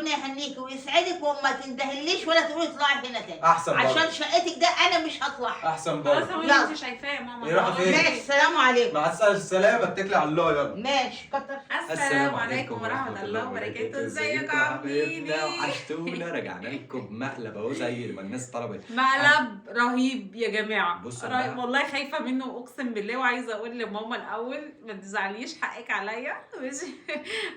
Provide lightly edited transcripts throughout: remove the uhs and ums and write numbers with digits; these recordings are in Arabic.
ربنا يهنيكي ويسعدك وما تندهليش ولا تقولي اطلعي هنا تاني. احسن برضه. عشان شقتك ده انا مش هطلعها. احسن خلاص برضه. هو لا. انت شايفاه يا ماما. إيه رايحة فين؟ ماشي السلام عليكم. مع السلامه، اتكلي على الله يلا. ماشي كتر. السلام عليكم ورحمه الله وبركاته. ازيكم يا حبيبي؟ وحشتونا، رجعنا لكم بمقلب اهو زي ما الناس طلبت. مقلب رهيب يا جماعه. بصوا رهيب بقى. والله، خايفه منه اقسم بالله، وعايزه اقول لماما الاول ما تزعليش، حقك عليا ماشي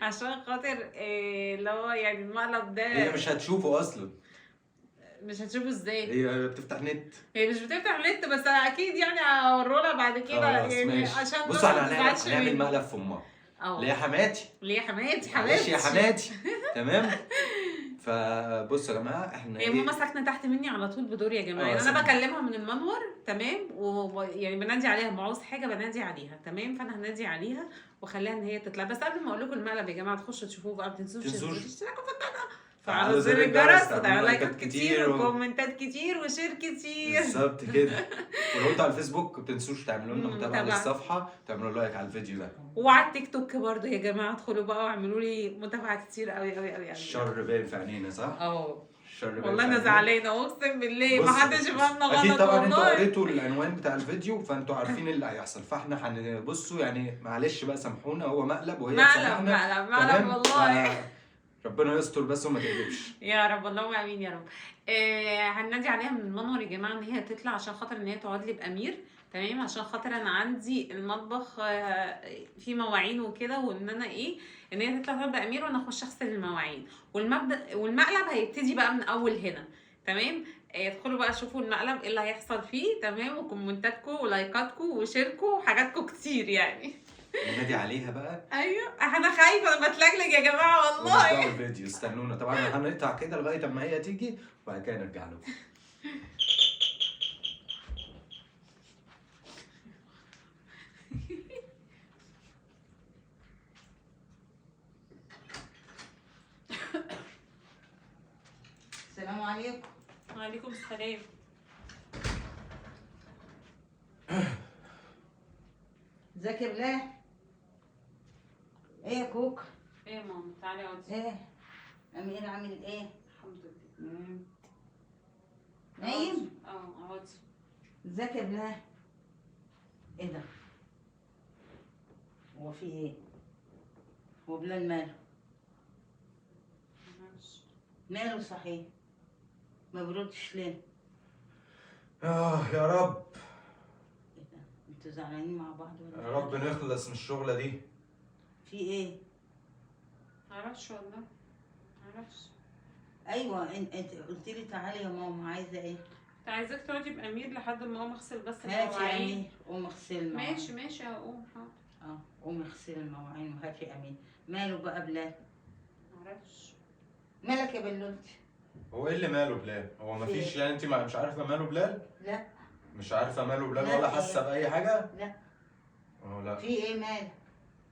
عشان خاطر اللي هو يعني المقلب ده هي مش هتشوفه اصلا. مش هتشوفه ازاي؟ هي بتفتح نت. هي مش بتفتح نت، بس انا اكيد يعني هورولها بعد كده خلاص يعني ماشي. عشان بصوا بس ما احنا تزعلش هنعمل مني. مقلب في امها. اه اللي هي حماتي. ليه يا حماتي؟ معلش يا حبيبتي حماتي. تمام. فبصوا يا جماعه احنا هي ماما ساكنه تحت مني على طول بدور يا جماعه، يعني انا بكلمها من المنور تمام، ويعني بنادي عليها لما عاوز حاجه بنادي عليها تمام، فانا هنادي عليها واخليها ان هي تطلع. بس قبل ما اقول لكم المقلب يا جماعه تخشوا تشوفوه بقى، ما تنسوش تشتركوا في القناه، فعلوا زر الجرس وتعملوا لايكات كتير وكومنتات كتير وشير كتير. بالظبط كده. ولو انتوا على الفيسبوك ما تنسوش تعملوا لنا متابعه متابعة. للصفحه وتعملوا لايك على الفيديو ده. وعلى التيك توك برضه يا جماعه ادخلوا بقى واعملوا لي متابعه كتير قوي قوي قوي. الشر باين في عينينا صح؟ الشر باين والله في انا عينينا. زعلانه اقسم بالله، بص- محدش يفهمنا غلط اكيد طبعا انتوا والله. قريتوا العنوان بتاع الفيديو فانتوا عارفين اللي هيحصل، فاحنا هنبصوا يعني معلش بقى سامحونا، هو مقلب وهي مقلب تسامحنا. مقلب تمام؟ والله. ربنا يستر بس وما تقلبش. يا رب اللهم امين يا رب. هننادي عليها من المنور يا جماعه ان هي تطلع عشان خاطر ان هي تقعد لي بامير تمام، عشان خاطر انا عندي المطبخ فيه مواعين وكده، وان انا ان هي تطلع تقعد بامير وانا اخش اغسل المواعين، والمقلب هيبتدي بقى من اول هنا تمام. ادخلوا بقى شوفوا المقلب ايه اللي هيحصل فيه تمام، وكومنتاتكم ولايكاتكم وشيركم وحاجاتكم كتير يعني. ننادي عليها بقى. ايوه انا خايفه، انا بتلجلج يا جماعه والله. ونبدأوا الفيديو استنونا طبعا، هنقطع كده لغايه اما هي تيجي وبعد كده نرجع لكم. السلام عليكم. وعليكم السلام. ازيك يا بلال؟ ايه يا كوكا؟ ايه يا ماما تعالي اقعدي. ايه؟ امير عامل ايه؟ الحمد لله. نايم؟ اقعدي. ازيك يا بلال؟ ايه ده؟ هو في ايه؟ هو بلال ماله؟ ماله صحيح؟ ما بردش ليه؟ يا رب. ايه ده؟ انتوا زعلانين مع بعض ولا يا رب نخلص من الشغله دي. في ايه؟ معرفش والله معرفش. ايوه انت قلت لي تعالي يا ماما، عايزه ايه؟ كنت عايزاك تقعدي بامير لحد ما اقوم اغسل بس هاتي يا المواعين. امير قوم اغسلي المواعين. ماشي هقوم حاضر. قومي اغسلي المواعين وهاتي يا امير. ماله بقى بلال؟ معرفش. مالك يا بلولتي؟ هو ايه اللي ماله بلال؟ هو مفيش إيه؟ يعني انت مش عارفه ماله بلال؟ لا مش عارفه ماله بلال لا، ولا إيه؟ حاسه باي حاجه؟ لا. لا. في ايه ماله؟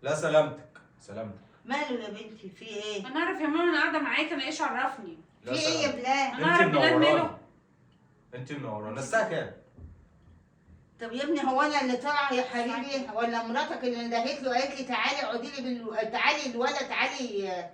لا سلامتك سلامتك. ماله يا بنتي في ايه؟ انا اعرف يا ماما، انا قاعده معاك، انا ايش عرفني؟ في ايه يا بلال؟ أنا أعرف بلال ماله. انت منورانا. الساعه كام؟ طب يا ابني هو انا اللي طالعه يا حبيبي ولا مراتك اللي ندهت له قالت لي تعالي اقعدي لي تعالي الولد تعالي؟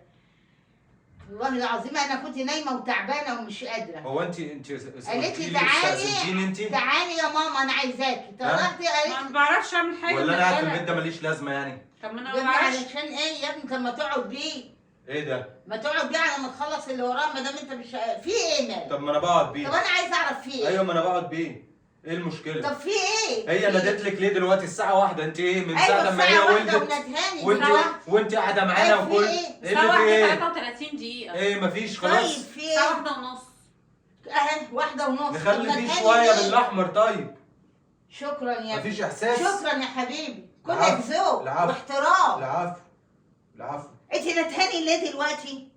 والله العظيم انا كنت نايمه وتعبانه ومش قادره. هو انت قالت لي تعالي انت تعالي يا ماما انا عايزاكي. طلعتي ما قالت بعرفش اعمل حاجه ولا من انا قاعد في الولد. البيت ده ماليش لازمه يعني؟ طب ما انا لي ما بعرفش. علشان ايه يا ابني؟ طب ما تقعد بيه. ايه ده؟ ما تقعد بيه على ما تخلص اللي وراه، ما دام انت مش في ايه مال؟ طب ما انا بقعد بيه. طب انا عايزه اعرف في ايه؟ ايوه ما انا بقعد بيه. ايه المشكله؟ طب في ايه؟ هي نادت لك ليه دلوقتي الساعه 1؟ انت ايه من ساعه ايوه ما هي الساعه 1 ولدت وندهاني وانت قاعده معانا أيوة، في وكل إيه؟ ايه اللي في ايه؟ 33 دقيقه. ايه مفيش طيب خلاص. في الساعه ايه؟ 1:30. اهي 1:30. نخلي طب فيه ندهاني شويه ليه؟ بالاحمر طيب. شكرا يا ابني. مفيش احساس. شكرا يا حبيبي. كلك العفو. ذوق العفو. واحترام. العفو العفو. انت ندهاني ليه دلوقتي؟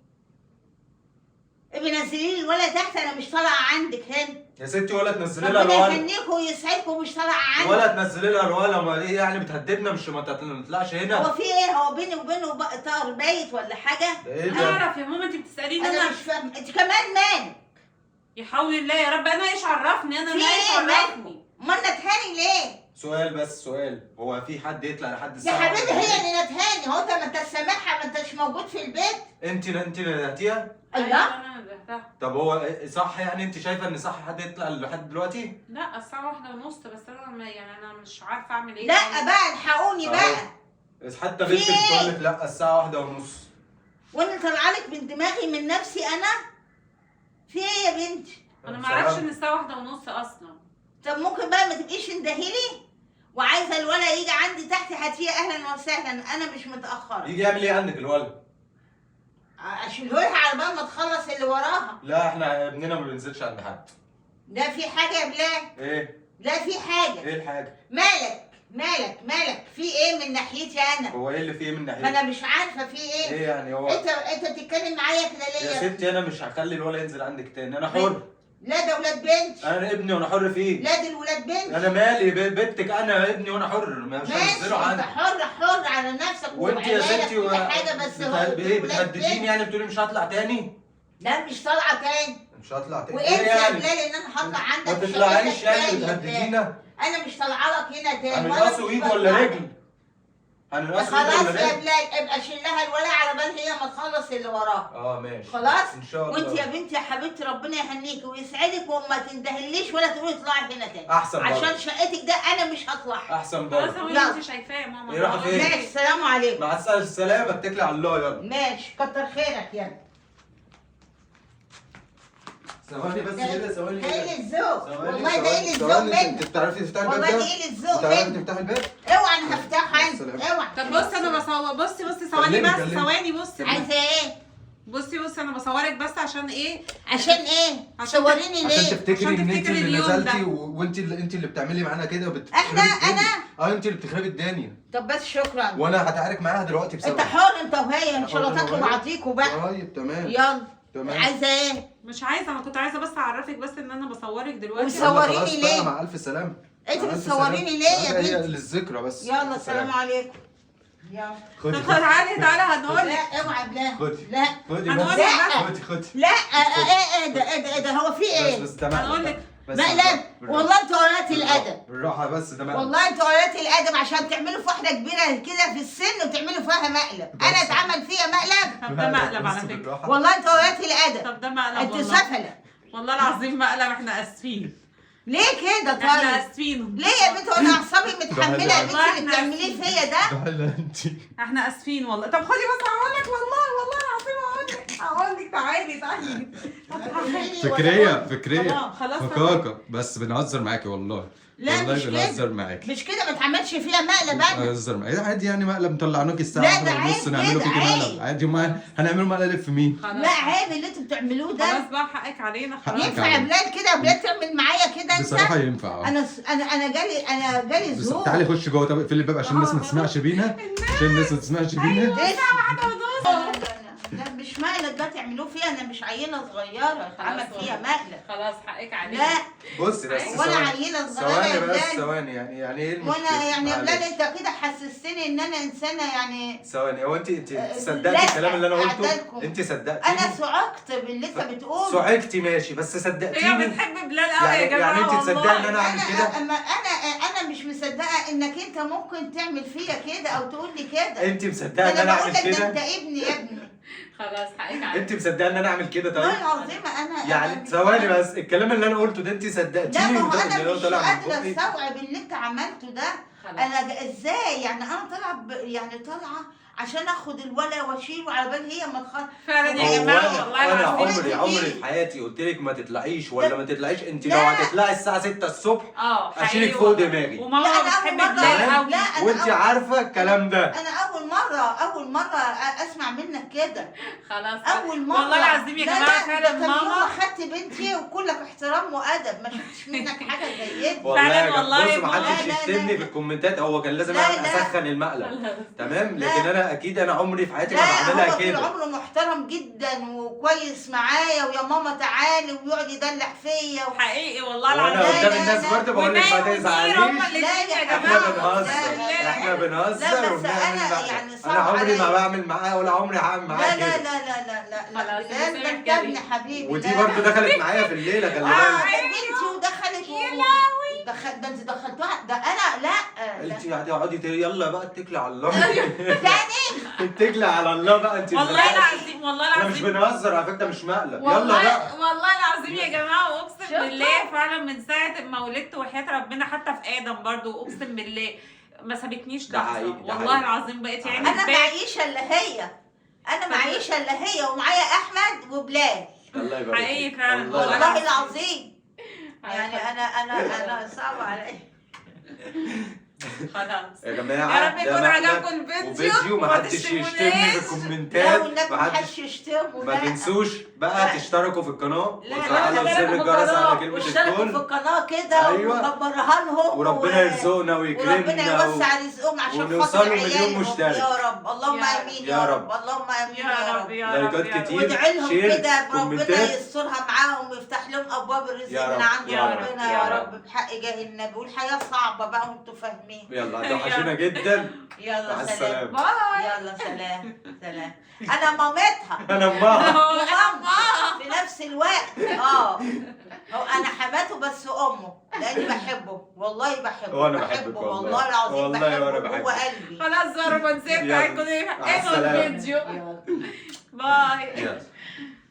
بنزلي لي الولد تحت، انا مش طالعه عندك هنا. يا ستي ولا تنزلي لها ربنا الولد يهنيكم ويسعدكم، مش طالعه عندك. ولا تنزلي لها الولد. ما ايه يعني بتهددنا؟ مش ما تطلعش هنا. هو في ايه؟ هو بيني وبينه طار بايت ولا حاجه؟ ده ايه ده؟ اعرف يا ماما، انت بتساليني انا انا. مش فاهمه انت كمان مالك؟ يا حول الله يا رب، انا ايش عرفني؟ انا في لا ايش ايه عرفني؟ امال ندهاني ليه؟ سؤال بس سؤال، هو في حد يطلع لحد يا الساعه حبيبي 1 هي اللي ندهاني، هو انت ما انتش سامعها، ما انتش موجود في البيت. انت ندهتيها؟ الله. انا ندهتها. طب هو صح يعني انت شايفه ان صح حد يطلع لحد دلوقتي؟ لا الساعة 1:30 بس انا يعني انا مش عارفة اعمل ايه. لا بقى الحقوني بقى. حتى بنتك بتقول لك لا الساعه 1:30. وانا طالعه لك من دماغي من نفسي انا. في ايه يا بنتي؟ انا ما اعرفش ان الساعة 1:30 اصلا. طب ممكن بقى ما تبقيش اندهيلي؟ وعايزه الولد يجي عندي تحت هاتيه اهلا وسهلا، انا مش متاخره. يجي يعمل ايه عندك الولد؟ اشيلهولها على بال ما تخلص اللي وراها. لا احنا ابننا ما بينزلش عند حد. ده في حاجه يا بلال؟ ايه؟ لا في حاجه. ايه الحاجه؟ مالك في ايه من ناحيتي انا؟ هو ايه اللي فيه من ما ناحيتك؟ انا مش عارفه في ايه. ايه يعني هو؟ انت بتتكلم معايا كده يا ليه؟ ستي انا مش هخلي الولد ينزل عندك تاني، انا حر. لا ده ولاد بنت. انا ابني وانا حر فيه. لا دي الولاد بنت. انا مالي بنتك، انا ابني وانا حر، مش ماشي هنزله انت عندي. حر على نفسك وانت يا وعيالك ستي كل حاجه، بس هو ايه ولاد بتهدديني بنت. يعني بتقولي مش هطلع تاني؟ لا مش طالعه تاني. مش هطلع تاني وانت ايه يا يعني؟ بلال ان انا هطلع عندك ما مش تطلعيش هقولك يعني تاني يا بتهددينا؟ انا مش طالعه لك هنا تاني. هننقصوا ايد ولا رجل؟ هننقصوا ايد خلاص ولا يا رجل؟ بلال ابقى شيل لها الولد على بال هي ما تخلص اللي وراها. ماشي خلاص. ان شاء الله. وانت يا بنتي يا حبيبتي ربنا يهنيكي ويسعدك وما تندهليش ولا تقولي اطلعي هنا تاني. احسن برضه. عشان شقتك ده انا مش هطلع. احسن خلاص برضه. هو يلا. انت شايفاه يا ماما. ايه رايحة فين؟ ماشي السلام عليكم. مع السلامه، اتكلي على الله يلا. ماشي كتر خيرك يلا. ثواني بس كده، ثواني ده كده. قلة ذوق ثواني، والله، ده قلة ذوق ثواني، منك. انت بتعرفي تفتحي الباب والله ده؟ دي قلة ذوق بتعرفي منك. تفتحي الباب؟ اوعى انا هفتحه انا. السلام. اوعى. طب بص انا بصور، بصي ثواني كلمي، بس، كلمي. ثواني بصي. عايزه ايه؟ بصي انا بصورك بس عشان ايه؟ عشان ايه؟ عشان صوريني عشان ليه؟ تفتكري ان انت تفتكري اللي اليوم نزلتي ده. وانت اللي بتعملي معانا كده احنا انت اللي بتخربي الدنيا، طب بس شكرا. وانا هتعارك معاها دلوقتي بسبب. انت حر انت وهي، ان شاء الله أنا تاكلوا وهي. بعضيكوا بقى. طيب تمام. يلا. تمام. عايزه ايه؟ مش عايزه، انا كنت عايزه بس اعرفك بس ان انا بصورك دلوقتي. وصوريني خلاص ليه؟ بقى، مع الف سلامه. انت مع ألف بتصوريني سلامة. ليه يا هي بنتي؟ للذكرى بس. يلا ألف السلام سلامة. عليكم. يلا. خدي طب تعالي هنقول لك. لا اوعى بلا. خدي. لا. خدي هنقول بس. لك خدي لا ايه ده هو في ايه؟ بس تمام. هنقول لك. بس مقلب والله انتوا قلات الادب. بالراحه بس تمام. والله انتوا قلات الادب عشان تعملوا في واحده كبيره كده في السن وتعملوا فيها مقلب. انا اتعمل فيها مقلب؟ طب ده مقلب على بس فكره. بالراحة. والله انتوا قلات الادب. طب ده مقلب انتوا والله. سفله. والله العظيم مقلب، احنا اسفين. ليه كده احنا طيب؟ اسفين. ليه يا بنت وانا اعصابي متحمله يا بنتي والله اللي احنا بتعمليه فيا ده؟ لا انت احنا اسفين والله. طب خدي بس هقول لك، والله العظيم هقول لك تعالي. فكرية خلاص فكاكا، بس بنهزر معاكي والله. لا والله مش بنهزر كده معاكي. مش كده، ما تعملش فيها مقلب انا. بنهزر معاكي عادي يعني، مقلب طلعناكي الساعة لا، ده 1:30 عيب نعمله كده، فيكي عيب. مقلب عادي. ما هنعمله مقلب في مين؟ لا عيب اللي انتوا بتعملوه ده. خلاص بقى حقك علينا خلاص. حقك. ينفع يا بلال كده يا بلال تعمل معايا كده انت؟ بصراحة ينفع. انا جالي بس ذوق. تعالي خش جوه، طب اقفلي الباب عشان الناس ما تسمعش بينا، عشان الناس ما تسمعش بينا. لا مش مقلب ده تعملوا فيها، انا مش عيله صغيره اتعمل فيها مقلب. خلاص حقك علينا. لا بصي بس وانا ثواني. عيله صغيره ثواني يا بس بلال. ثواني، يعني ايه المشكله؟ وانا يعني يا بلال معلش. انت كده حسستني ان انا انسانه يعني. ثواني، هو انت لا، صدقتي الكلام اللي انا قلته؟ أعدلكم. انت صدقتي؟ انا صعقت باللي انت بتقوله. صعقتي ماشي، بس هي صدقتيني. بتحب بلال قوي يا يعني جماعه انت والله. تصدقي ان انا اعمل كده؟ انا مش مصدقه انك انت ممكن تعمل فيا كده او تقول لي كده. انت مصدقه ان انا انا بقول اعمل لك ده انت كده؟ ابني يا ابني. خلاص حقك علينا. انت مصدقه ان انا اعمل كده؟ طيب والله العظيم انا يعني ثواني بس، الكلام اللي انا قلته ده انت لا صدقتيني؟ ما هو انا اللي هو مش طالع من قادره بقي؟ استوعب اللي انت عملته ده. خلاص. انا ازاي يعني انا طالعه يعني طالعه عشان اخد الولا واشيله على بال هي ما تخلص. فعلا يا هو جماعه والله انا العظيم. عمري في حياتي قلت لك ما تطلعيش ولا ما تطلعيش. انت لو لا. هتطلعي الساعه 6 الصبح حقيقي اشيلك فوق والله. دماغي. وماما لا، أنا بتحب أول مرة- بلال قوي. لا، أنا وانت عارفه الكلام ده. انا اول مره اسمع منك كده. خلاص اول مره والله العظيم يا لا، جماعه لا، فعلا ده كان يوم ماما. اخدت بنتي وكلك احترام وادب، ما شفتش منك حاجه زي دي. والله فعلا يا جماعة، والله بص يا ما ماما. حدش لا، لا، يشتمني لا. في الكومنتات، هو كان لازم لا، لا. اسخن المقلب. تمام، لا. لكن انا اكيد انا عمري في حياتي ما لا بعملها هو طول كده. عمره محترم جدا وكويس معايا ويا ماما تعالي ويقعد يدلع فيا حقيقي والله وانا العظيم. قدام لا، الناس لا. برضه بقول لك ما ونايم تزعليش. ونير هما الاتنين لا يا يا احنا جماعه. بنهزر، لا، لا. احنا بنهزر لا، بس وبنعمل أنا مقلب. يعني صعب انا عمري ما عليا. بعمل معاه ولا عمري هعمل معاه لا لا كده. لا لا لا لا خلاص، لا أنا ده سامح انت ابن جري. حبيبي ودي لا. برضه دخلت معايا في الليله، خلي اه بالك. ده بنتي ودخلت يا لهوي. ده انت دخلتوها، ده انا لا انت هتقعدي يلا بقى اتكلي على الله. تاني. اتكلي على الله بقى انت. والله العظيم والله احنا مش العظيم بنهزر على فكره، مش مقلب. يلا والله بقى. والله العظيم يا جماعه، واقسم شفتوا؟ بالله فعلا من ساعه ما ولدت وحياه ربنا، حتى في ادم برضو اقسم بالله ما سابتنيش ده لحظه. حقيقي، ده والله حقيقي. العظيم بقيت يعني انا معيش الا هي، انا معيش الا هي، ومعايا احمد وبلال. الله يبارك حقيقي فيك. فعلا. الله والله والله يبارك. العظيم يعني انا صعب عليا. خلاص يا جماعه يا رب يكون ده عجبكم مقلب الفيديو وفيديو محدش تشتموناش. يشتمني في لا الكومنتات. والنبي محدش يشتم. ما تنسوش بقى تشتركوا في القناه لا، وتفعلوا لا، زر الجرس على كلمه واشتركوا في الكل، القناه كده أيوة. وكبرها لهم وربنا يرزقنا وربنا ويكرمنا يوسع رزقهم عشان ونوصلوا خاطر مليون عيالهم. مشترك. يا رب اللهم يا امين. يا يا رب. رب اللهم امين. يا رب يا رب لايكات يا رب. كتير. وادعي لهم شير، كده ربنا كومنتات. يسترها معاهم ويفتح لهم ابواب الرزق يا من رب، عند يا رب، ربنا يا يا رب. رب بحق جاه النبي. والحياه صعبه بقى وانتوا فاهمين. يلا هتوحشونا جدا. يلا مع سلام. السلامه. باي. يلا سلام سلام. انا مامتها انا امها. وأمه في نفس الوقت. هو انا حماته بس امه، لاني بحبه والله بحبه. وأنا بحبك والله. والله العظيم والله بحبه وأنا جوه بحبك. قلبي. خلاص بقى الرومانسيه يلا. بتاعتكم دي مع ايه السلامة. الفيديو. يلا. باي. يلا.